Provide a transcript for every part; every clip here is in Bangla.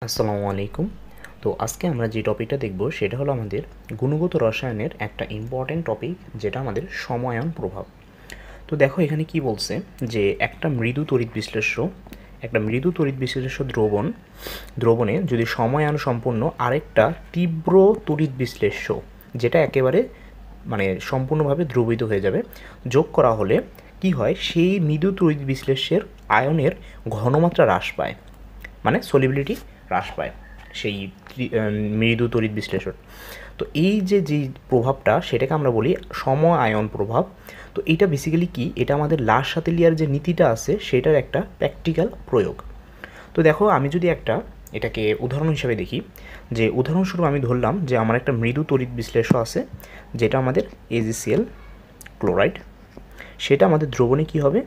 আসসালামু আলাইকুম। তো আজকে আমরা যে টপিকটা দেখব সেটা হলো আমাদের গুণগত রসায়নের একটা ইম্পর্ট্যান্ট টপিক, যেটা আমাদের সময়ন প্রভাব। তো দেখো এখানে কি বলছে, যে একটা মৃদু তড়িৎ বিশ্লেষ্য দ্রবণে যদি সময়ন সম্পন্ন আরেকটা তীব্র তড়িৎ বিশ্লেষ্য, যেটা একেবারে সম্পূর্ণভাবে দ্রবীভূত হয়ে যাবে, যোগ করা হলে কি হয়, সেই মৃদু তড়িৎ বিশ্লেষ্যের আয়নের ঘনমাত্রা হ্রাস পায়, সলিবিলিটি হ্রাস পায় সেই মৃদু তড়িৎ বিশ্লেষণ। তো এই যে প্রভাবটা, সেটাকে আমরা বলি সম আয়ন প্রভাব। তো এইটা বেসিক্যালি কি, এটা আমাদের লাশ-সাতেলিয়ার যে নীতিটা আছে সেটার একটা প্র্যাকটিক্যাল প্রয়োগ। তো দেখো আমি যদি এটাকে উদাহরণ হিসাবে দেখি, যে উদাহরণস্বরূপ আমি ধরলাম যে আমার একটা মৃদু তড়িৎ বিশ্লেষ্য আছে, যেটা আমাদের AgCl ক্লোরাইড, সেটা আমাদের দ্রবণে কি হবে,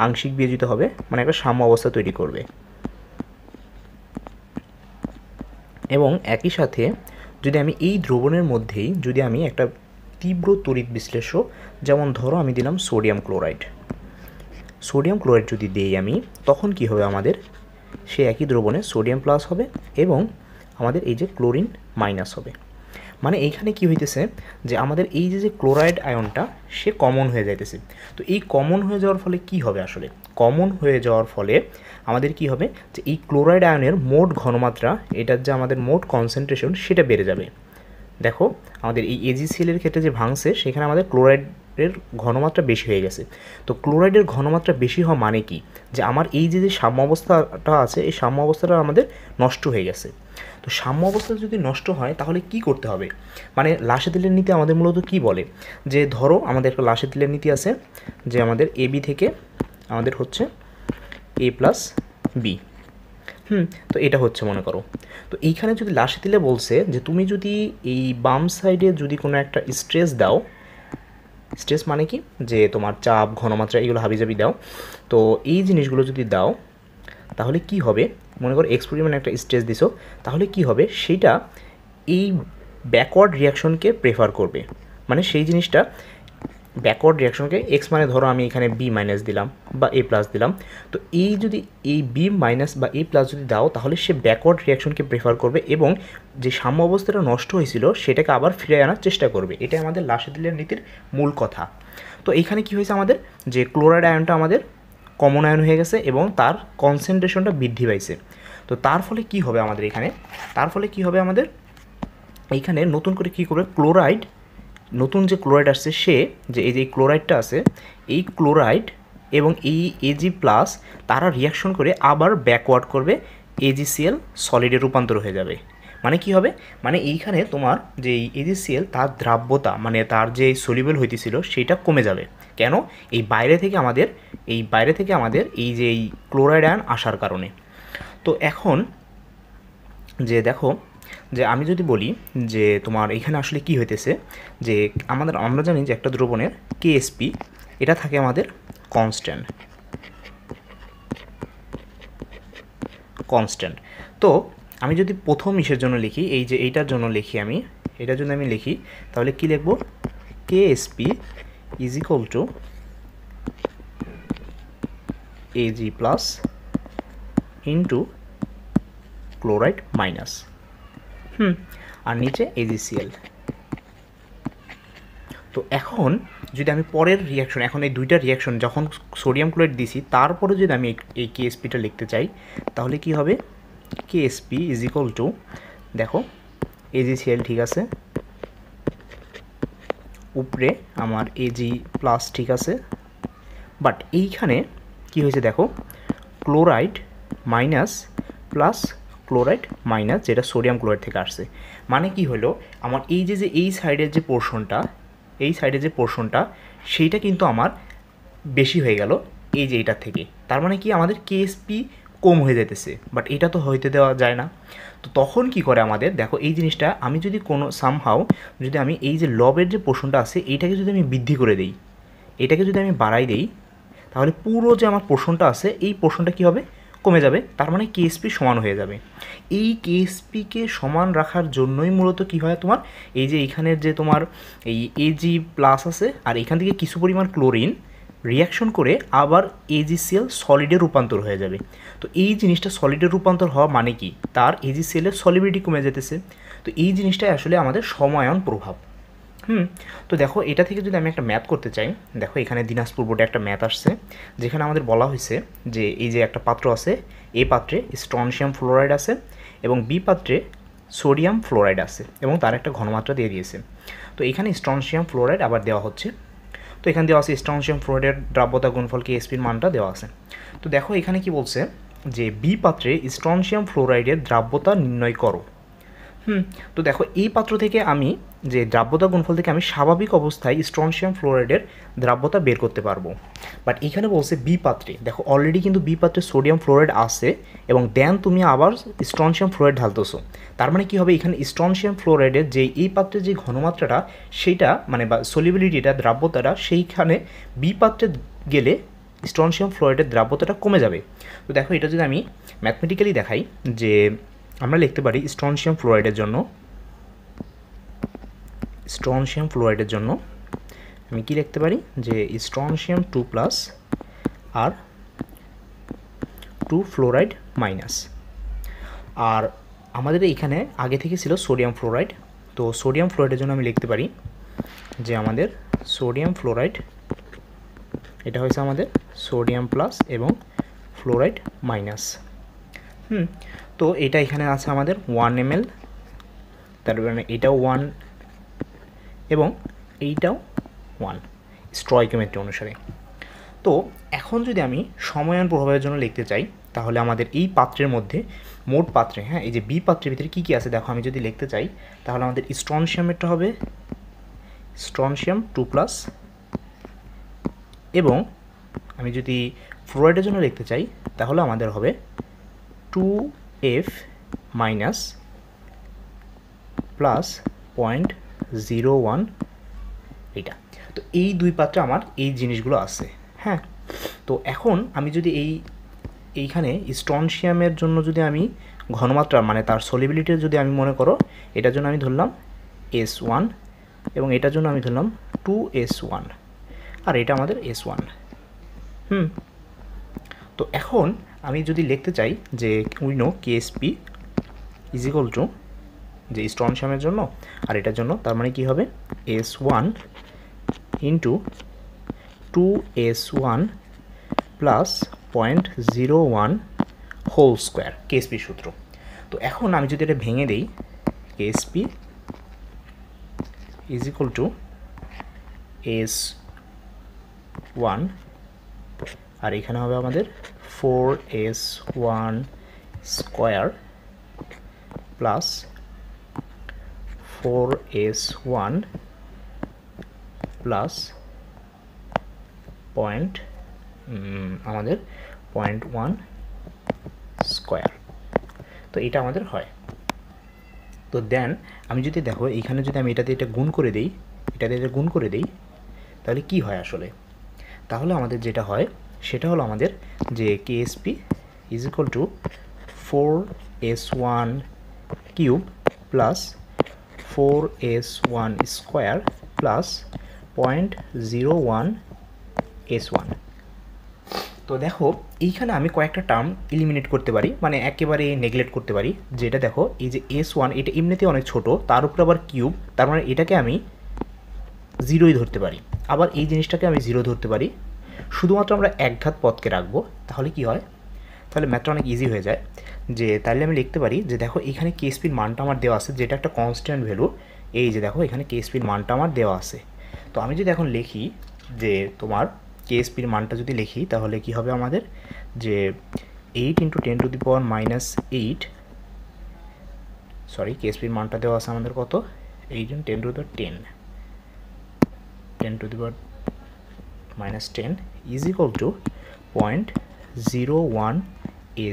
আংশিক বিয়োজিত হবে, একটা সাম্য অবস্থা তৈরি করবে। এবং একই সাথে যদি আমি এই দ্রবণের মধ্যেই যদি আমি একটা তীব্র তড়িৎ বিশ্লেষ্য, যেমন ধরো আমি দিলাম সোডিয়াম ক্লোরাইড যদি দিই আমি, তখন কি হবে, আমাদের সে একই দ্রবণে সোডিয়াম প্লাস হবে এবং আমাদের এই যে ক্লোরিন মাইনাস হবে। এইখানে কি হইতেছে, যে আমাদের এই যে ক্লোরাইড আয়নটা সে কমন হয়ে যাইতেছে। তো এই কমন হয়ে যাওয়ার ফলে কি হবে, আসলে কমন হয়ে যাওয়ার ফলে আমাদের কি হবে, যে এই ক্লোরাইড আয়নের মোট ঘনমাত্রা, এটার যে আমাদের মোট কনসেন্ট্রেশন, সেটা বেড়ে যাবে। দেখো আমাদের এই AgCl-এর ক্ষেত্রে যে ভাঙছে, সেখানে আমাদের ক্লোরাইডের ঘনমাত্রা বেশি হয়ে গেছে। তো ক্লোরাইডের ঘনমাত্রা বেশি হওয়া মানে কি, যে আমার এই যে সাম্য অবস্থাটা আছে, এই সাম্য অবস্থাটা আমাদের নষ্ট হয়ে গেছে। তো সাম্য অবস্থা যদি নষ্ট হয়, তাহলে কি করতে হবে, লাসে-তিলের নীতি আমাদের মূলত কি বলে, যে ধরো আমাদের একটা লাসে-তিলের নীতি আছে, যে আমাদের AB থেকে আমাদের হচ্ছে A প্লাস বি। তো এটা হচ্ছে মনে করো। তো এইখানে যদি লাসে-তিলে বলছে যে তুমি যদি এই বাম সাইডে যদি কোনো একটা স্ট্রেস দাও, স্ট্রেস মানে কি, যে তোমার চাপ, ঘনমাত্রা, এগুলো হাবিজাবি দাও, তো এই জিনিসগুলো যদি দাও, তাহলে কি হবে, মনে করো এক্সপেরিমেন্ট একটা স্ট্রেস দিছো, তাহলে কি হবে, সেইটা এই ব্যাকওয়ার্ড রিয়াকশনকে প্রেফার করবে। সেই জিনিসটা ব্যাকওয়ার্ড রিয়াকশনকে, এক্স মানে ধরো আমি এখানে বি মাইনাস দিলাম বা এ প্লাস দিলাম, তো এই যদি এই বি মাইনাস বা এ প্লাস যদি দাও, তাহলে সে ব্যাকওয়ার্ড রিয়াকশনকে প্রেফার করবে এবং যে সাম্য অবস্থাটা নষ্ট হয়েছিল সেটাকে আবার ফিরে আনার চেষ্টা করবে। এটাই আমাদের লাসে-তিলের নীতির মূল কথা। তো এইখানে কি হয়েছে, আমাদের যে ক্লোরাইড আয়নটা আমাদের কমন আয়ন হয়ে গেছে এবং তার কনসেন্ট্রেশনটা বৃদ্ধি পাইছে। তো তার ফলে কি হবে, আমাদের এইখানে নতুন করে কি করবে, নতুন যে ক্লোরাইড আসছে, সে যে এই যে ক্লোরাইডটা আছে, এই ক্লোরাইড এবং এই Ag প্লাস তারা রিয়াকশন করে আবার ব্যাকওয়ার্ড করবে, AgCl সলিডে রূপান্তর হয়ে যাবে। কি হবে, এইখানে তোমার যে AgCl তার দ্রাব্যতা, তার যে সলিউবল হইতেছিল সেটা কমে যাবে। কেন, এই বাইরে থেকে আমাদের এই যে এই ক্লোরাইড আয়ন আসার কারণে। তো এখন যে দেখো, যে আমি যদি বলি যে তোমার এখানে আসলে কি হইতেছে, যে আমরা জানি যে একটা দ্রবণের KSP, এটা থাকে আমাদের কনস্ট্যান্ট। তো আমি যদি প্রথম ইসের জন্য লিখি, এই যে এইটার জন্য লিখি, এটার জন্য আমি লিখি, তাহলে কি লিখব, KSP is equal to Ag plus into chloride minus, আর নিচে AgCl। তো এখন যদি আমি পরের রিয়াকশন, এখন এই দুইটা রিয়াকশন যখন সোডিয়াম ক্লোরাইড দিছি, তারপরে যদি আমি এই KSPটা লিখতে চাই, তাহলে কি হবে, KSP ইজ ইকুয়াল টু, দেখো AgCl ঠিক আছে, উপরে আমার Ag প্লাস ঠিক আছে, বাট এইখানে কি হয়েছে দেখো, chloride minus plus chloride minus, যেটা সোডিয়াম ক্লোরাইড থেকে আসছে। কি হলো, আমার এই যে এই সাইডের যে পোর্শনটা, সেইটা কিন্তু আমার বেশি হয়ে গেল এই যে এইটার থেকে। তার কি, আমাদের KSP কম হয়ে যেতেছে, বাট এটা তো হইতে দেওয়া যায় না। তো তখন কি করে আমাদের, দেখো এই জিনিসটা আমি যদি কোনো সামহাও যদি আমি এই যে লবের যে পোর্শনটা আছে, এইটাকে যদি আমি বৃদ্ধি করে দিই, এটাকে যদি আমি বাড়াই দিই, তাহলে পুরো যে আমার পোর্শনটা আছে, এই পোর্শনটা কী হবে, কমে যাবে। তার KSP সমান হয়ে যাবে। এই KSPকে সমান রাখার জন্যই মূলত কি হয়, তোমার এই যে এইখানের যে তোমার এই Ag প্লাস আছে, আর এখান থেকে কিছু পরিমাণ ক্লোরিন রিয়াকশন করে আবার AgCl সলিডে রূপান্তর হয়ে যাবে। তো এই জিনিসটা সলিডে রূপান্তর হওয়া মানে কি, তার AgCl এর সলিবিলিটি কমে যেতেছে। তো এই জিনিসটাই আসলে আমাদের সময়ন প্রভাব। তো দেখো এটা থেকে যদি আমি একটা ম্যাথ করতে চাই, দেখো এখানে দিনাজপুর বোর্ডে একটা ম্যাথ আসছে যেখানে আমাদের বলা হয়েছে যে এই যে একটা পাত্র আছে, এ পাত্রে স্ট্রনশিয়াম ফ্লোরাইড আছে এবং বি পাত্রে সোডিয়াম ফ্লোরাইড আছে এবং তার একটা ঘনমাত্রা দিয়ে দিয়েছে। তো এখানে স্ট্রনশিয়াম ফ্লোরাইড আবার দেওয়া হচ্ছে। তো এখানে দেওয়া আছে স্ট্রনশিয়াম ফ্লোরাইডের দ্রাব্যতা গুণফল কেএসপির মানটা দেওয়া আছে। তো দেখো এখানে কি বলছে যে বি পাত্রে স্ট্রনশিয়াম ফ্লোরাইডের দ্রাব্যতা নির্ণয় করো। তো দেখো এই পাত্র থেকে আমি যে দ্রাব্যতা গুণফল থেকে আমি স্বাভাবিক অবস্থায় স্ট্রনশিয়াম ফ্লোরাইডের দ্রাব্যতা বের করতে পারবো। বাট এখানে বলছে বি পাত্রে, দেখো অলরেডি কিন্তু বি পাত্রে সোডিয়াম ফ্লোরাইড আছে এবং দেন তুমি আবার স্ট্রনশিয়াম ফ্লোরাইড ঢালতেছো। তার মানে কী হবে, এখানে স্ট্রনশিয়াম ফ্লোরাইডের যে এই পাত্রের যে ঘনমাত্রাটা সেইটা মানে বা সলিবিলিটিটা দ্রাব্যতাটা সেইখানে বি পাত্রে গেলে স্ট্রনশিয়াম ফ্লোরাইডের দ্রাব্যতাটা কমে যাবে। তো দেখো এটা যদি আমি ম্যাথমেটিক্যালি দেখাই, যে আমরা লিখতে পারি স্ট্রনশিয়াম ফ্লোরাইডের জন্য আমি কি লিখতে পারি যে স্ট্রনশিয়াম 2+ আর 2 ফ্লোরাইড মাইনাস। আর আমাদের এখানে আগে থেকে ছিল সোডিয়াম ফ্লোরাইড। তো সোডিয়াম ফ্লোরাইডের জন্য আমি লিখতে পারি যে আমাদের সোডিয়াম ফ্লোরাইড এটা হয়েছে আমাদের সোডিয়াম প্লাস এবং ফ্লোরাইড মাইনাস। তো এটা এখানে আছে আমাদের 1 ml, তার মানে এটাও 1 এবং এইটাও 1 স্টয়কিওমেট্রি অনুসারে। তো এখন যদি আমি সময়ন প্রভাবের জন্য লিখতে চাই তাহলে আমাদের এই পাত্রের মধ্যে মোট পাত্রে, এই যে বি পাত্রের ভিতরে কী কী আছে দেখো, আমি যদি লিখতে চাই তাহলে আমাদের স্ট্রনশিয়ামেরটা হবে স্ট্রনশিয়াম 2+ এবং আমি যদি ফ্লোরাইডের জন্য লিখতে চাই তাহলে আমাদের হবে 2F মাইনাস প্লাস 0.01 এটা। তো এই দুই পাত্রে আমার এই জিনিসগুলো আছে। তো এখন আমি যদি এইখানে স্ট্রনশিয়ামের জন্য যদি আমি ঘনমাত্রা মানে তার সলিবিলিটি যদি আমি মনে করো, এটার জন্য আমি ধরলাম S1 এবং এটার জন্য আমি ধরলাম 2S1 আর এটা আমাদের S1। তো এখন আমি যদি লিখতে চাই যে we know KSP is equal two যে স্ট্রনশিয়ামের জন্য আর এটার জন্য, তার মানে কি হবে S1 into 2S1 plus 0.01 whole square KSP সূত্র। তো এখন আমি যদি এটা ভেঙে দিই, KSP is equal two S1 আর এখানে হবে আমাদের 4S1 square plus 4S1 plus আমাদের 0.1 স্কোয়ার। তো এটা আমাদের হয়। তো দেন আমি যদি দেখো এইখানে যদি আমি এটা গুণ করে দিই, তাহলে কি হয় আসলে, তাহলে আমাদের যেটা হয় সেটা হলো আমাদের যে KSP is equal two 4S1 cube plus 4S1 square plus 0.01 S1। তো দেখো এইখানে আমি কয়েকটা টার্ম এলিমিনেট করতে পারি, মানে একেবারে নেগলেক্ট করতে পারি। যেটা দেখো এই যে S1 এটা এমনিতে অনেক ছোট, তার উপর আবার কিউব, তার মানে এটাকে আমি 0ই ধরতে পারি, আবার এই জিনিসটাকে আমি 0 ধরতে পারি। শুধুমাত্র আমরা একঘাত পদকে রাখবো, তাহলে কি হয়, তাহলে ম্যাথটা অনেক ইজি হয়ে যায়। যে তাহলে আমি লিখতে পারি যে দেখো এখানে KSPর মানটা আমার দেওয়া আছে, যেটা একটা কনস্ট্যান্ট ভ্যালু। এই যে দেখো এখানে KSPর মানটা আমার দেওয়া আছে। তো আমি যদি এখন লিখি যে তোমার KSPর মানটা যদি লিখি তাহলে কি হবে আমাদের যে 8 × 10⁻⁻8, সরি KSPর মানটা দেওয়া আছে আমাদের কত, 8 × 10⁻10 ইজ ইকুয়াল টু 0.01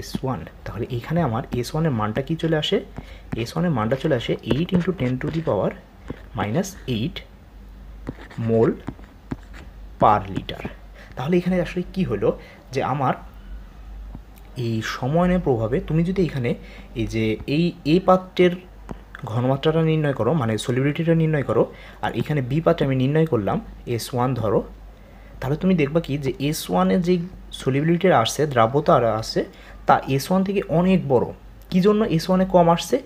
S1। তাহলে এখানে আমার S1 এর মানটা কি চলে আসে, S1 এর মানটা চলে আসে 8 × 10⁻⁸ মোল পার লিটার। তাহলে এখানে আসলে কি হলো যে আমার এই সময়নের প্রভাবে তুমি যদি এখানে এই যে এই পাত্রের ঘনমাত্রাটা নির্ণয় করো, মানে সলিবিলিটিটা নির্ণয় করো, আর এখানে বি পাত্রে আমি নির্ণয় করলাম S1 ধরো, তাহলে তুমি দেখবা কি যে S1-এর যে সলিবিলিটি আসছে, দ্রাব্যতা আসছে, তা S1 থেকে অনেক বড়। কী জন্য S1-এ কম আসছে?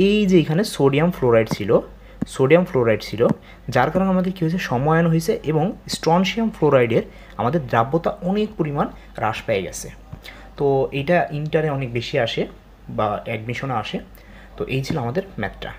এই যে এখানে সোডিয়াম ফ্লোরাইড ছিল, যার কারণে আমাদের কী হয়েছে, সময়ায়ন হয়েছে এবং স্ট্রনশিয়াম ফ্লোরাইডের আমাদের দ্রাব্যতা অনেক পরিমাণ হ্রাস পেয়ে গেছে। তো এইটা ইন্টারে অনেক বেশি আসে বা অ্যাডমিশনে আসে। তো এই ছিল আমাদের ম্যাথটা।